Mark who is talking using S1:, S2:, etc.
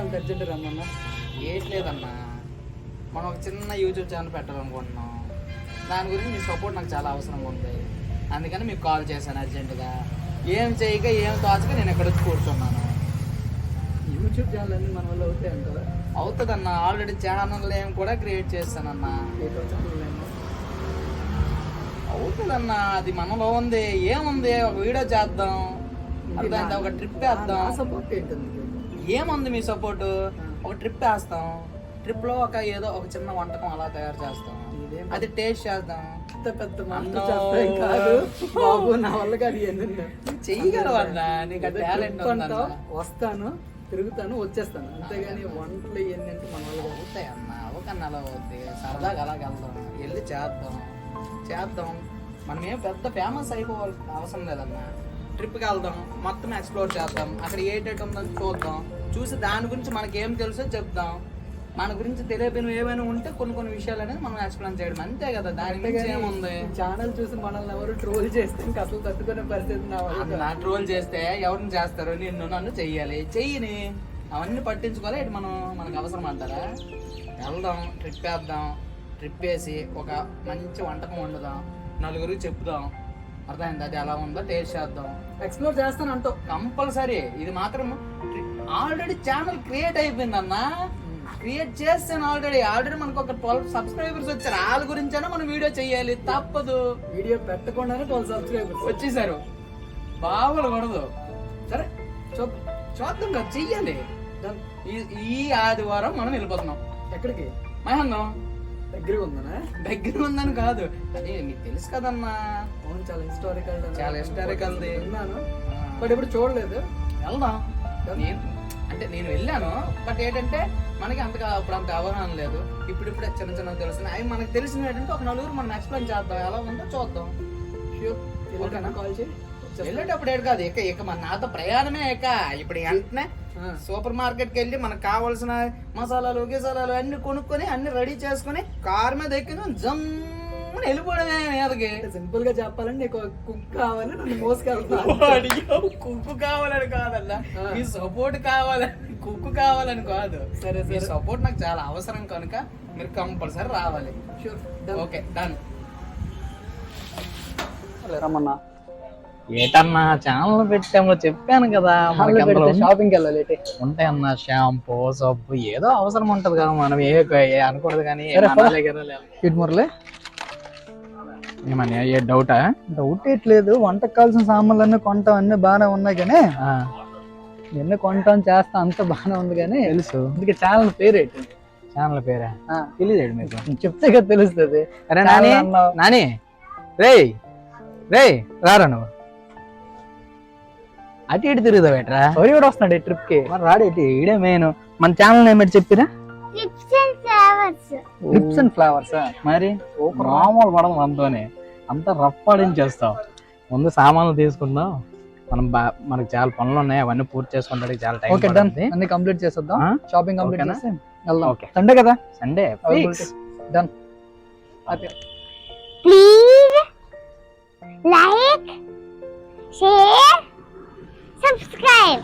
S1: అంత అర్జెంట్ రమ్మన్నా?
S2: ఏట్లేదన్నా, మనం ఒక చిన్న యూట్యూబ్ ఛానల్ పెట్టాలనుకుంటున్నాం. దాని గురించి మీ సపోర్ట్ నాకు చాలా అవసరంగా ఉంది. అందుకని మీకు కాల్ చేశాను అర్జెంటుగా. ఏం చేయక ఏం తోచక నేను ఇక్కడ వచ్చి కూర్చున్నాను.
S1: యూట్యూబ్ ఛానల్ అన్ని మన వల్ల అవుతాయి అంటారా?
S2: అవుతుందన్నా, ఆల్రెడీ ఛానల్ ఏం కూడా క్రియేట్ చేస్తానన్నా.
S1: ఏదో ఛానల్ ఏమో
S2: అవుతుందన్నా, అది మనలో ఉంది. ఏముంది, ఒక వీడియో చేద్దాం, అర్థమైందా? ఒక ట్రిప్ వేద్దాం.
S1: సపోర్ట్ ఏంటండి?
S2: ఏముంది మీ సపోర్ట్? ఒక ట్రిప్ వేస్తాం. ట్రిప్ లో ఏదో ఒక చిన్న వంటకం అలా తయారు చేస్తాం, అది టేస్ట్ చేద్దాం.
S1: పెద్ద పెద్ద మాటలు చెప్తాం కాదు బాబు, నా వల్ల కాదు. ఇవన్నీ
S2: చెయ్యగలవన్నా, నీకు టాలెంట్ ఉందన్నా.
S1: వస్తాను, తిరుగుతాను, వచ్చేస్తాను. అంతేగాని వంటలు ఇవన్నీ అంటే మన వల్ల
S2: అవుతాయి అన్న, అవకన్నా అలా అవుతాయి. సరదాగా అలాగ వెళ్దాం, వెళ్ళి చేద్దాం. మనం ఏం పెద్ద ఫేమస్ అయిపోవాలి అవసరం లేదన్నా. ట్రిప్కి వెళ్దాం, మొత్తం ఎక్స్ప్లోర్ చేద్దాం. అక్కడ ఏటేటి ఉందని చూద్దాం. చూసి దాని గురించి మనకేం తెలుసో చెప్దాం. మన గురించి తెలియని ఏమైనా ఉంటే కొన్ని విషయాలు అనేది మనం ఎక్స్ప్లెయిన్ చేయడం, అంతే కదా. దాని గురించి ఏముంది?
S1: ఛానల్ చూసి మనల్ని ఎవరు ట్రోల్ చేస్తే ఇంకా అసలు తట్టుకునే పరిస్థితి
S2: నా ట్రోల్ చేస్తే ఎవరిని చేస్తారు? నన్ను చెయ్యాలి, చెయ్యని అవన్నీ పట్టించుకోవాలి. ఇటు మనకు అవసరం అంటారా? వెళ్దాం, ట్రిప్ వేద్దాం. ట్రిప్ వేసి ఒక మంచి వంటకం వండుదాం, నలుగురికి చెప్దాం. అర్థమైంది? అది ఎలా ఉందో టేస్ట్ చేద్దాం,
S1: ఎక్స్ప్లోర్ చేస్తాను అంటూ
S2: కంపల్సరీ. ఇది మాత్రం ఆల్రెడీ ఛానల్ క్రియేట్ అయిపోయిందన్నా. క్రియేట్ చేస్తాను ఆల్రెడీ మనకు ఒక 12 సబ్స్క్రైబర్స్ వచ్చారు. వాళ్ళ గురించైనా మనం వీడియో చెయ్యాలి, తప్పదు.
S1: వీడియో పెట్టకుండానే 12 సబ్స్క్రైబర్స్
S2: వచ్చేసారు. బాగులు పడదు. సరే చూద్దాం కదా, చెయ్యాలి. ఈ ఆదివారం మనం వెళ్ళిపోతున్నాం.
S1: ఎక్కడికి?
S2: మహన్నం.
S1: దగ్గర
S2: ఉందని కాదు, అది మీకు తెలుసు కదన్నా.
S1: అవును, చాలా హిస్టారికల్ విన్నాను, బట్ ఇప్పుడు చూడలేదు.
S2: వెళ్దాం. నేను వెళ్ళాను, బట్ ఏంటంటే మనకి అప్పుడు అంత అవగాహన లేదు. ఇప్పుడిప్పుడే చిన్న తెలుస్తున్నాయి. అవి మనకు తెలిసిన ఏంటంటే ఒక నలుగురు మనం ఎక్స్ప్లెయిన్ చేద్దాం, ఎలా ఉందో చూద్దాం.
S1: ఓకేనా? కాల్ చేయి.
S2: వెళ్ళేటప్పుడు ఏడు కాదు, ఇక మన నాతో ప్రయాణమే. ఇప్పుడు వెంటనే సూపర్ మార్కెట్ కి వెళ్ళి మనకు కావాల్సిన మసాలాలు గిసాలాలు అన్ని కొనుక్కొని అన్ని రెడీ చేసుకుని కార్ మీద ఎక్కి జమ్మని వెళ్ళిపోవడమే మీదకి.
S1: సింపుల్ గా చెప్పాలంటే నీకు కుక్ కావాలి, నన్ను మోసుకెళ్తాను.
S2: కుక్కు కావాలని కాదన్నా, మీ సపోర్ట్ కావాలని, కుక్కు కావాలని కాదు.
S1: సరే,
S2: మీ సపోర్ట్ నాకు చాలా అవసరం కనుక మీరు కంపల్సరీ రావాలి. Okay, done.
S1: రమ్మన్నా.
S2: ఏటన్నా ఛానల్ పెట్టాము, చెప్పాను కదా.
S1: షాపింగ్ వెళ్ళాలి,
S2: ఉంటాయన్నా షాంపూ, సబ్బు, ఏదో అవసరం ఉంటది కదా. మనం ఏ అనకూడదు కానీ. ఏమన్నా ఏ డౌటా?
S1: డౌట్ ఏట్లేదు. వంటకు కావాల్సిన సామాన్లు అన్నీ కొంటాం, అన్ని బాగానే ఉన్నాయి. కానీ ఎన్ని కొంటాం చేస్తా అంత బాగానే ఉంది. కానీ
S2: తెలుసు.
S1: అందుకే ఛానల్ పేరేంటి?
S2: ఛానల్ పేరా తెలియదు మీకు?
S1: చెప్తే కదా తెలుస్తుంది.
S2: అరే నాని రే రారా, నువ్వు అటు ఇటు తిరుగుదావు ఏట్రా?
S1: ఎవరు కూడా వస్తున్నాడు ఈ ట్రిప్ కి?
S2: మరి రాడేటి? ఈడే మెయిన్. మన ఛానల్ నేమ్ ఏంటి చెప్పిరా?
S1: Lips and flowers.
S2: మరి మామూలు పడదు మనతోనే, అంతా రఫ్ చేస్తాం. ముందు సామాన్లు తీసుకుందాం. మనకు చాలా పనులు ఉన్నాయి, అవన్నీ పూర్తి చేసుకుంటానికి చాలా టైం.
S1: Okay, done. అన్ని కంప్లీట్ చేసేద్దాం. షాపింగ్ కంప్లీట్ చేసి వెళ్దాం.
S2: ఓకే,
S1: సండే కదా?
S2: Sunday
S1: done.
S3: Please like, share, subscribe.